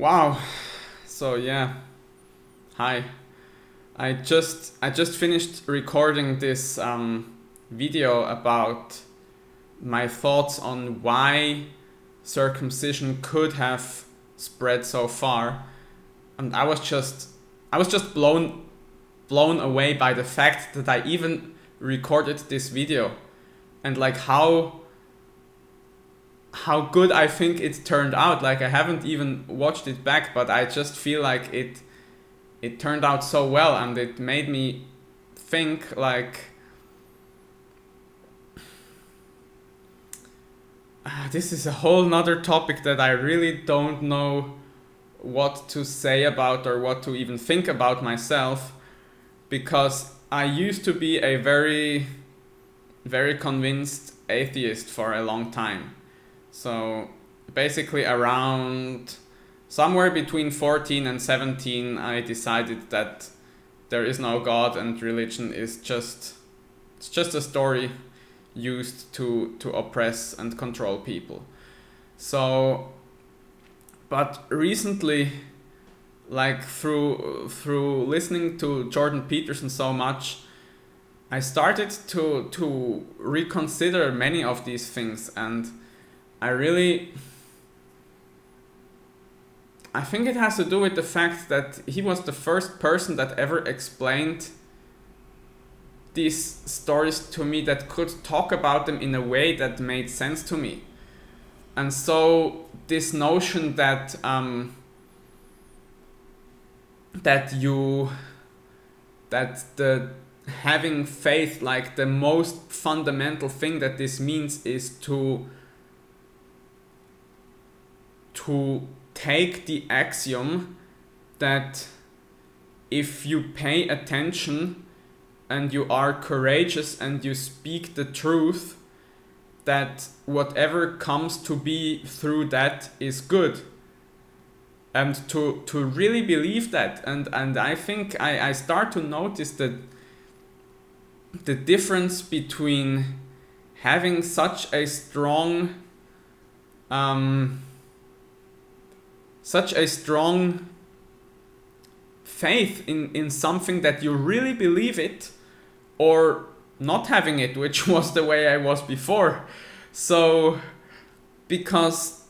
Wow. So yeah. Hi. I just finished recording this video about my thoughts on why circumcision could have spread so far, and I was just blown away by the fact that I even recorded this video, and like how good I think it turned out. Like I haven't even watched it back, but I just feel like it turned out so well, and it made me think like this is a whole nother topic that I really don't know what to say about or what to even think about myself, because I used to be a very very convinced atheist for a long time. So basically around somewhere between 14 and 17 I decided that there is no God and religion is just a story used to oppress and control people. So but recently, like through listening to Jordan Peterson so much, I started to reconsider many of these things, and I really I think it has to do with the fact that he was the first person that ever explained these stories to me, that could talk about them in a way that made sense to me. And so this notion that that you that the having faith, like the most fundamental thing that this means is to take the axiom that if you pay attention and you are courageous and you speak the truth, that whatever comes to be through that is good. And to really believe that, and I think I start to notice that the difference between having such a strong faith in something that you really believe it, or not having it, which was the way I was before. So because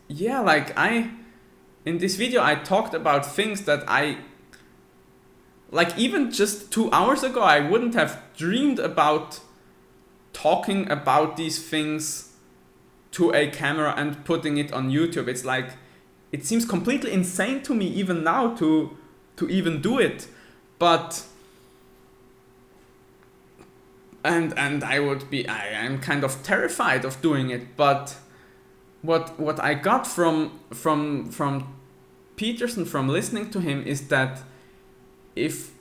yeah, like in this video I talked about things that I, like, even just 2 hours ago I wouldn't have dreamed about talking about these things to a camera and putting it on YouTube. It's like, it seems completely insane to me even now to even do it. But and I'm kind of terrified of doing it. But what I got from Peterson, from listening to him, is that if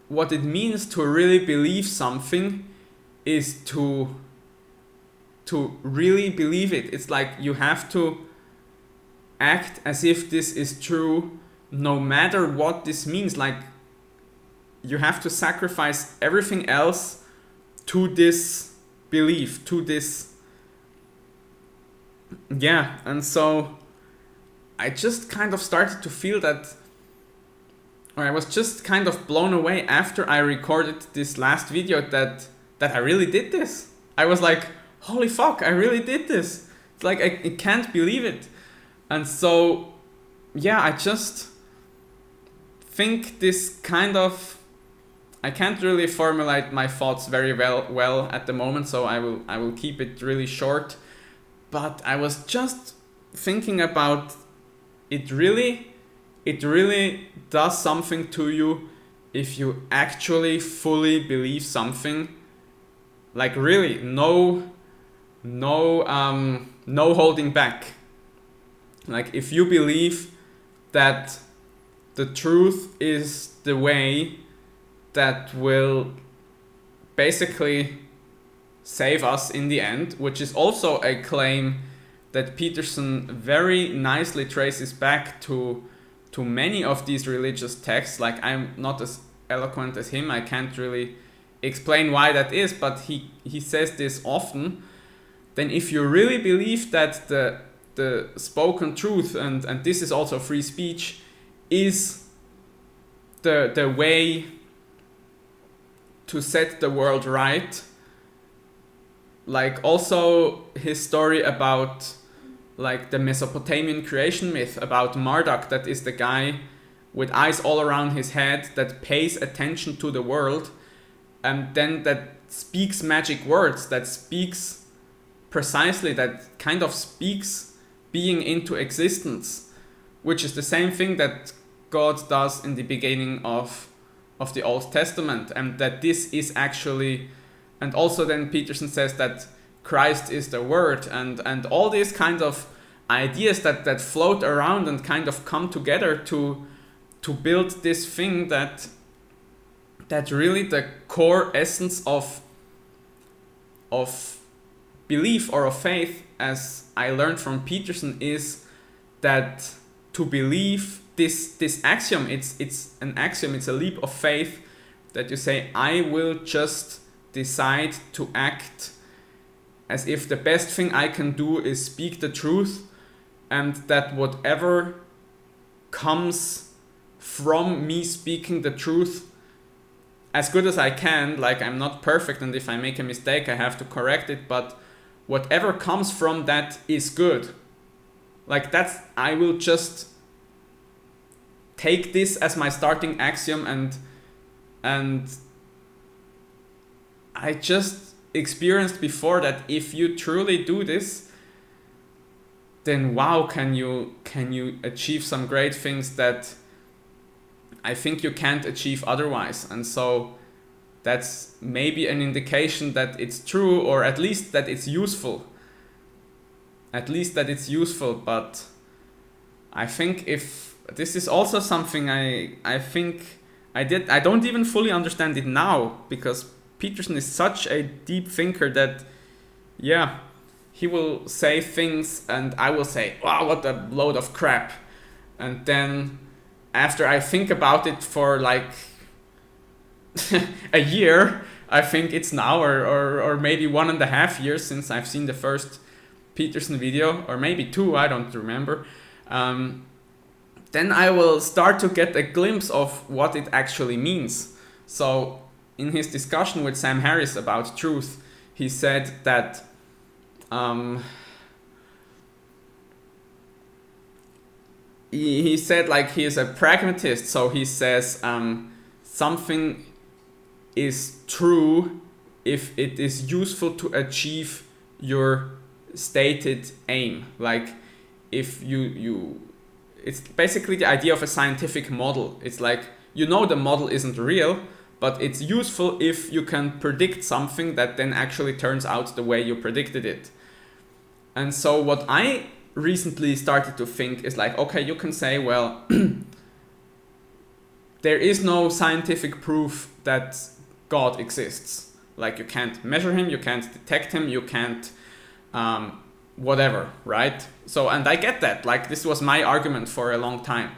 what it means to really believe something is to really believe it. It's like you have to act as if this is true no matter what this means. Like you have to sacrifice everything else to this belief, to this. Yeah, and so I just kind of started to feel that, or I was just kind of blown away after I recorded this last video that I really did this. I was like, holy fuck, I really did this. It's like I can't believe it. And so yeah, I just think this kind of, I can't really formulate my thoughts very well at the moment, so I will keep it really short. But I was just thinking about it really does something to you if you actually fully believe something. Like really, no holding back. Like if you believe that the truth is the way that will basically save us in the end, which is also a claim that Peterson very nicely traces back to many of these religious texts. Like I'm not as eloquent as him, I can't really explain why that is, but he says this often. Then if you really believe that the the spoken truth, and this is also free speech, is the way to set the world right. Like also his story about like the Mesopotamian creation myth about Marduk, that is the guy with eyes all around his head that pays attention to the world, and then that speaks magic words, that speaks precisely, that kind of speaks being into existence, which is the same thing that God does in the beginning of the Old Testament, and that this is actually, and also then Peterson says that Christ is the Word, and all these kind of ideas that float around and kind of come together to build this thing that really the core essence of belief or of faith, as I learned from Peterson, is that to believe this axiom, it's an axiom, it's a leap of faith, that you say, I will just decide to act as if the best thing I can do is speak the truth, and that whatever comes from me speaking the truth, as good as I can, like I'm not perfect, and if I make a mistake I have to correct it, but whatever comes from that is good. Like that's, I will just take this as my starting axiom, and I just experienced before that if you truly do this, then wow, can you achieve some great things that I think you can't achieve otherwise. And so that's maybe an indication that it's true, or at least that it's useful. At least that it's useful. But I think if this is also something I think I don't even fully understand it now, because Peterson is such a deep thinker that, yeah, he will say things and I will say, wow, what a load of crap. And then after I think about it for like a year, I think it's now, or maybe 1.5 years since I've seen the first Peterson video, or maybe 2, I don't remember. Then I will start to get a glimpse of what it actually means. So in his discussion with Sam Harris about truth, he said that he said like he is a pragmatist, so he says something is true if it is useful to achieve your stated aim. Like if you it's basically the idea of a scientific model. It's like, you know, the model isn't real, but it's useful if you can predict something that then actually turns out the way you predicted it. And so what I recently started to think is like, okay, you can say, well, there is no scientific proof that God exists. Like you can't measure him, you can't detect him, you can't whatever, right? So, and I get that, like this was my argument for a long time,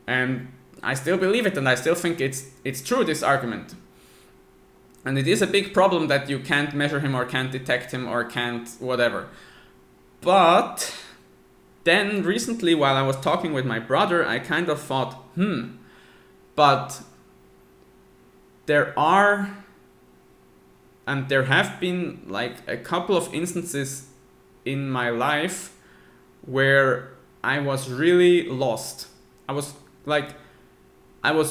and I still believe it, and I still think it's true, this argument. And it is a big problem that you can't measure him or can't detect him or can't whatever. But then recently, while I was talking with my brother, I kind of thought, but there are, and there have been like a couple of instances in my life where I was really lost. I was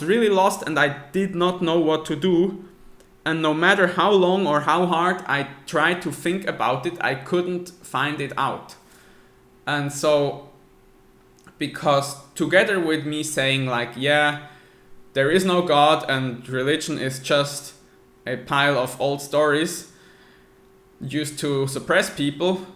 really lost, and I did not know what to do. And no matter how long or how hard I tried to think about it, I couldn't find it out. And so, because together with me saying like, yeah, there is no God and religion is just a pile of old stories used to suppress people,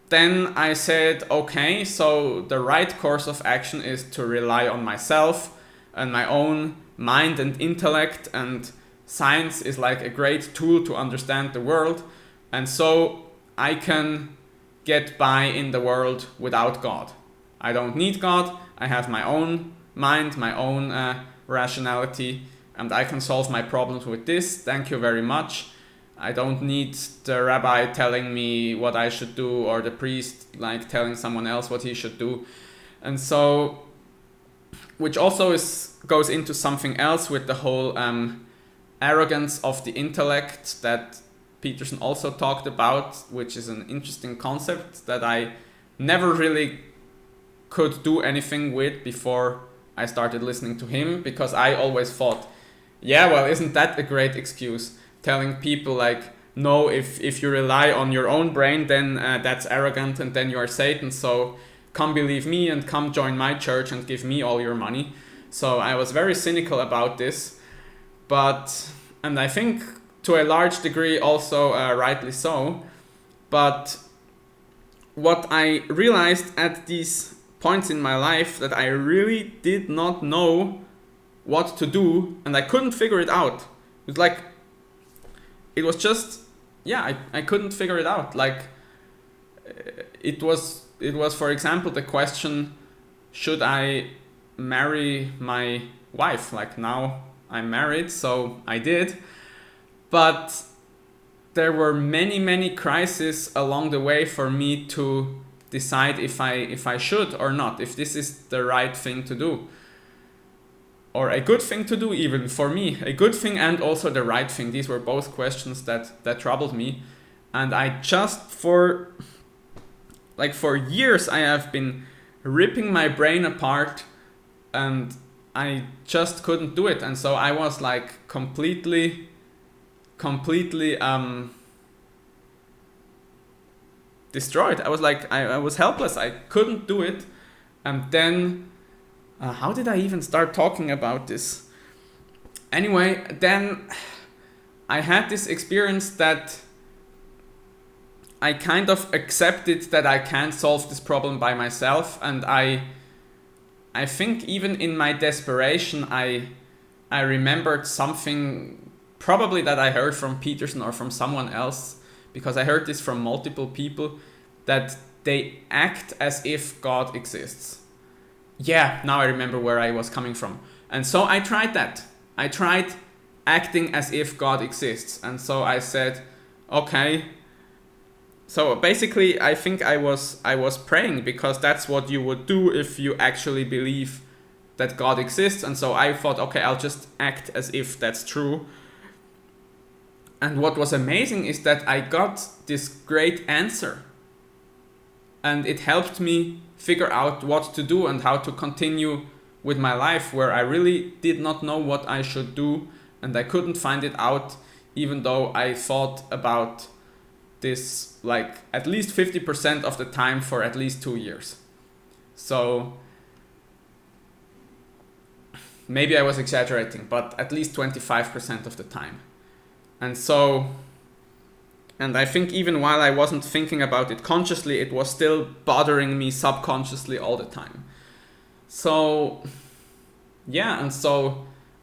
then I said, okay, so the right course of action is to rely on myself and my own mind and intellect, and science is like a great tool to understand the world, and so I can get by in the world without God. I don't need God, I have my own mind, my own rationality, and I can solve my problems with this, thank you very much. I don't need the rabbi telling me what I should do, or the priest like telling someone else what he should do. And so, which also goes into something else with the whole arrogance of the intellect that Peterson also talked about, which is an interesting concept that I never really could do anything with before I started listening to him, because I always thought, yeah, well, isn't that a great excuse? Telling people like, no, if you rely on your own brain, then that's arrogant, and then you are Satan, so come believe me and come join my church and give me all your money. So I was very cynical about this, and I think to a large degree also rightly so. But what I realized at these points in my life, that I really did not know what to do, and I couldn't figure it out. It was just, yeah, I couldn't figure it out. Like, it was, for example, the question, should I marry my wife? Like, now I'm married, so I did. But there were many crises along the way for me to decide if I should or not, if this is the right thing to do, or a good thing to do. Even for me, a good thing and also the right thing. These were both questions that troubled me, and I just for years I have been ripping my brain apart, and I just couldn't do it. And so I was like completely destroyed. I was like, I was helpless. I couldn't do it. And then, how did I even start talking about this? Anyway, then I had this experience that I kind of accepted that I can't solve this problem by myself. And I think even in my desperation, I remembered something probably that I heard from Peterson or from someone else, because I heard this from multiple people, that they act as if God exists. Yeah, now I remember where I was coming from. And so I tried that. I tried acting as if God exists. And so I said, okay. So basically, I think I was praying, because that's what you would do if you actually believe that God exists. And so I thought, okay, I'll just act as if that's true. And what was amazing is that I got this great answer. And it helped me figure out what to do and how to continue with my life, where I really did not know what I should do, and I couldn't find it out, even though I thought about this like at least 50% of the time for at least 2 years. So maybe I was exaggerating, but at least 25% of the time. And I think even while I wasn't thinking about it consciously, it was still bothering me subconsciously all the time. So, yeah,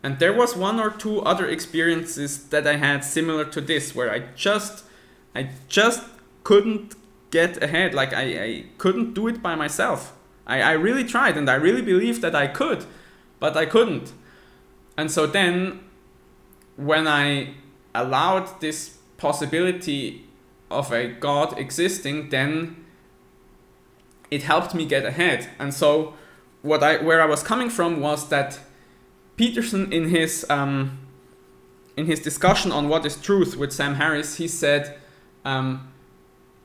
and there was 1 or 2 other experiences that I had similar to this, where I just couldn't get ahead. Like, I couldn't do it by myself. I really tried, and I really believed that I could, but I couldn't. And so then, when I allowed this possibility of a God existing, then it helped me get ahead. And so where I was coming from was that Peterson, in his discussion on what is truth with Sam Harris, he said,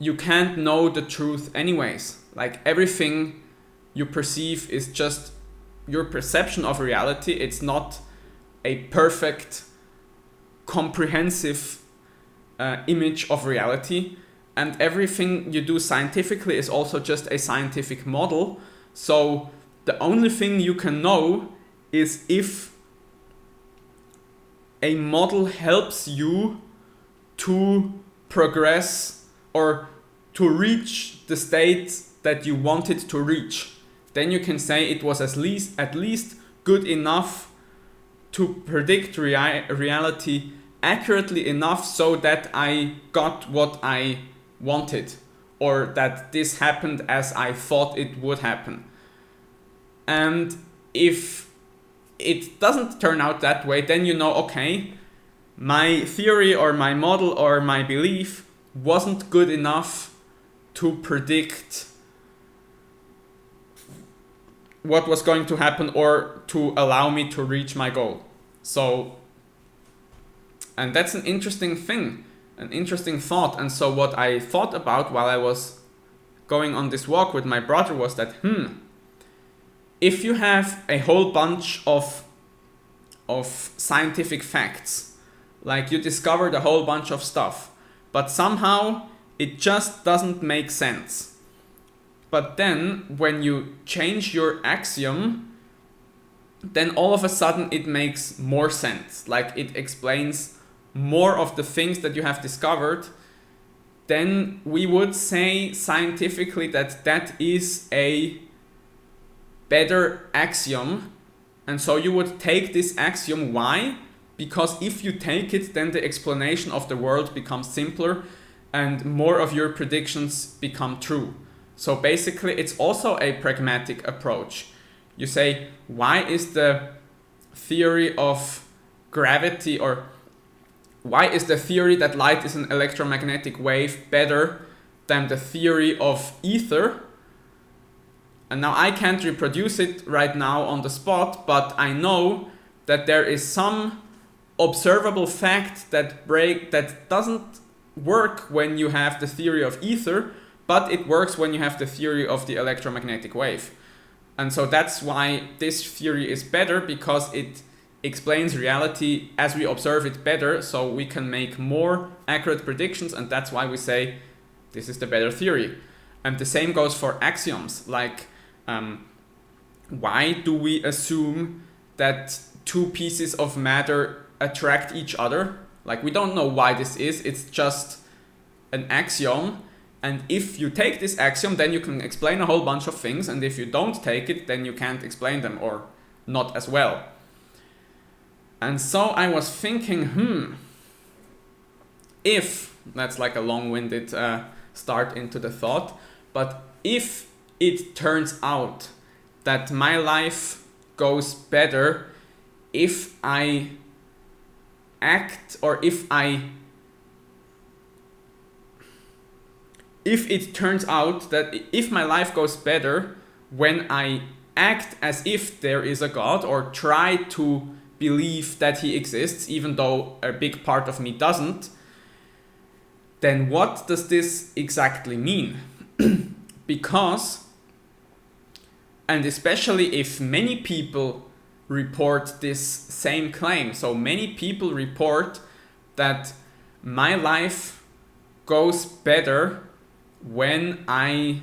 you can't know the truth anyways. Like, everything you perceive is just your perception of reality. It's not a perfect, comprehensive image of reality, and everything you do scientifically is also just a scientific model. So the only thing you can know is if a model helps you to progress or to reach the state that you wanted to reach. Then you can say it was at least good enough to predict reality accurately enough so that I got what I wanted, or that this happened as I thought it would happen. And if it doesn't turn out that way, then you know, okay, my theory or my model or my belief wasn't good enough to predict what was going to happen or to allow me to reach my goal. So, and that's an interesting thing, an interesting thought. And so what I thought about while I was going on this walk with my brother was that, if you have a whole bunch of scientific facts, like you discovered a whole bunch of stuff, but somehow it just doesn't make sense. But then when you change your axiom, then all of a sudden it makes more sense. Like it explains more of the things that you have discovered. Then we would say scientifically that that is a better axiom. And so you would take this axiom. Why? Because if you take it, then the explanation of the world becomes simpler and more of your predictions become true. So basically it's also a pragmatic approach. You say, why is the theory of gravity, or why is the theory that light is an electromagnetic wave better than the theory of ether? And now I can't reproduce it right now on the spot, but I know that there is some observable fact that doesn't work when you have the theory of ether, but it works when you have the theory of the electromagnetic wave. And so that's why this theory is better, because it explains reality as we observe it better, so we can make more accurate predictions, and that's why we say this is the better theory. And the same goes for axioms. Like, why do we assume that two pieces of matter attract each other? Like, we don't know why this is, it's just an axiom. And if you take this axiom, then you can explain a whole bunch of things, and if you don't take it, then you can't explain them, or not as well. And so I was thinking, if, that's like a long-winded start into the thought, but if it turns out that my life goes better if I act, or if it turns out that if my life goes better when I act as if there is a God, or try to believe that he exists, even though a big part of me doesn't, then what does this exactly mean? Because, and especially if many people report this same claim, so many people report that my life goes better when I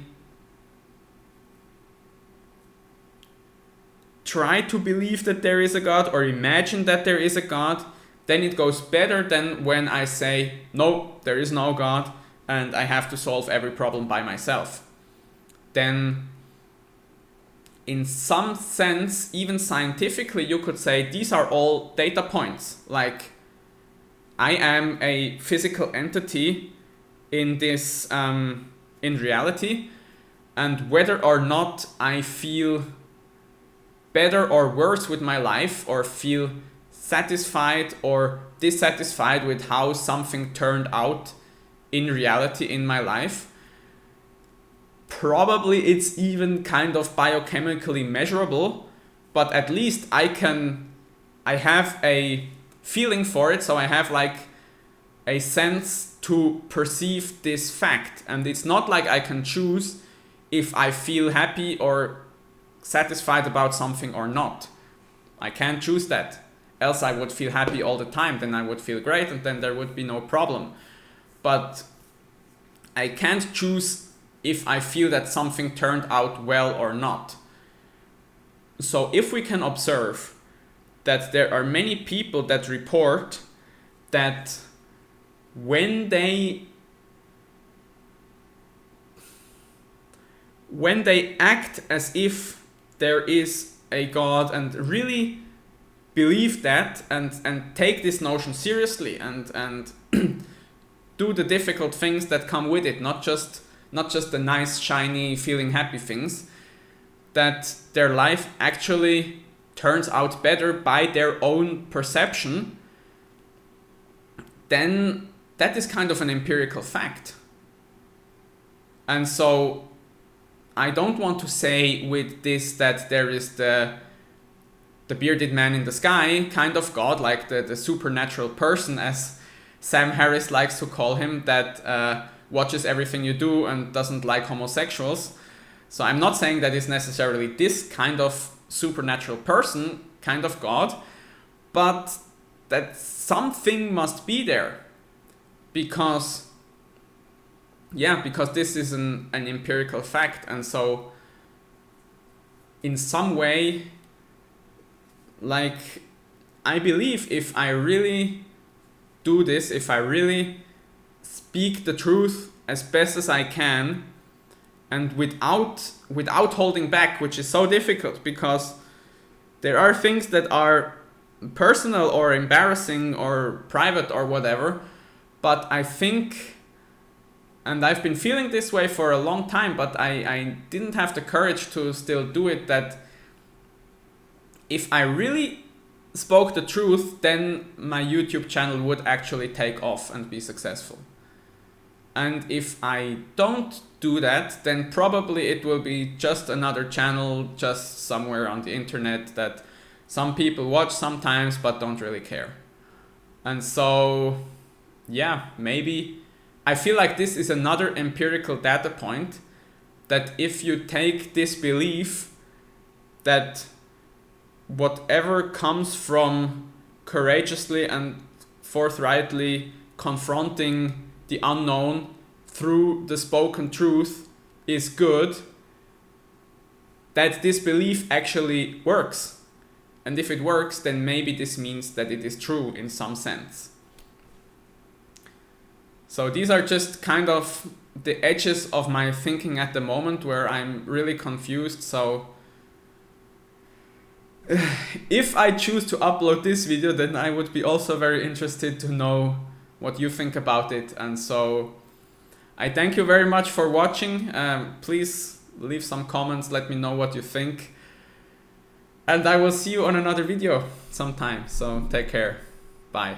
try to believe that there is a God, or imagine that there is a God, then it goes better than when I say, no, there is no God, and I have to solve every problem by myself. Then, in some sense, even scientifically, you could say these are all data points. Like, I am a physical entity in this, in reality, and whether or not I feel better or worse with my life, or feel satisfied or dissatisfied with how something turned out in reality in my life, probably it's even kind of biochemically measurable, but at least I have a feeling for it, so I have like a sense to perceive this fact. And it's not like I can choose if I feel happy or satisfied about something or not. I can't choose that. Else I would feel happy all the time, then I would feel great, and then there would be no problem. But I can't choose if I feel that something turned out well or not. So if we can observe that there are many people that report that when they act as if there is a God and really believe that, and take this notion seriously, and do the difficult things that come with it, not just the nice, shiny, feeling happy things, that their life actually turns out better by their own perception, then that is kind of an empirical fact. And so I don't want to say with this that there is the bearded man in the sky kind of God, like the supernatural person, as Sam Harris likes to call him, that watches everything you do and doesn't like homosexuals. So I'm not saying that it's necessarily this kind of supernatural person, kind of God, but that something must be there, because this is an empirical fact. And so in some way, like, I believe if I really do this, if I really speak the truth as best as I can, and without holding back, which is so difficult because there are things that are personal or embarrassing or private or whatever, but I think, and I've been feeling this way for a long time, but I didn't have the courage to still do it, that if I really spoke the truth, then my YouTube channel would actually take off and be successful. And if I don't do that, then probably it will be just another channel just somewhere on the internet that some people watch sometimes but don't really care. And so, yeah, maybe I feel like this is another empirical data point, that if you take this belief that whatever comes from courageously and forthrightly confronting the unknown through the spoken truth is good, that this belief actually works. And if it works, then maybe this means that it is true in some sense. So these are just kind of the edges of my thinking at the moment, where I'm really confused. So if I choose to upload this video, then I would be also very interested to know what you think about it. And so I thank you very much for watching. Please leave some comments, let me know what you think. And I will see you on another video sometime. So take care. Bye.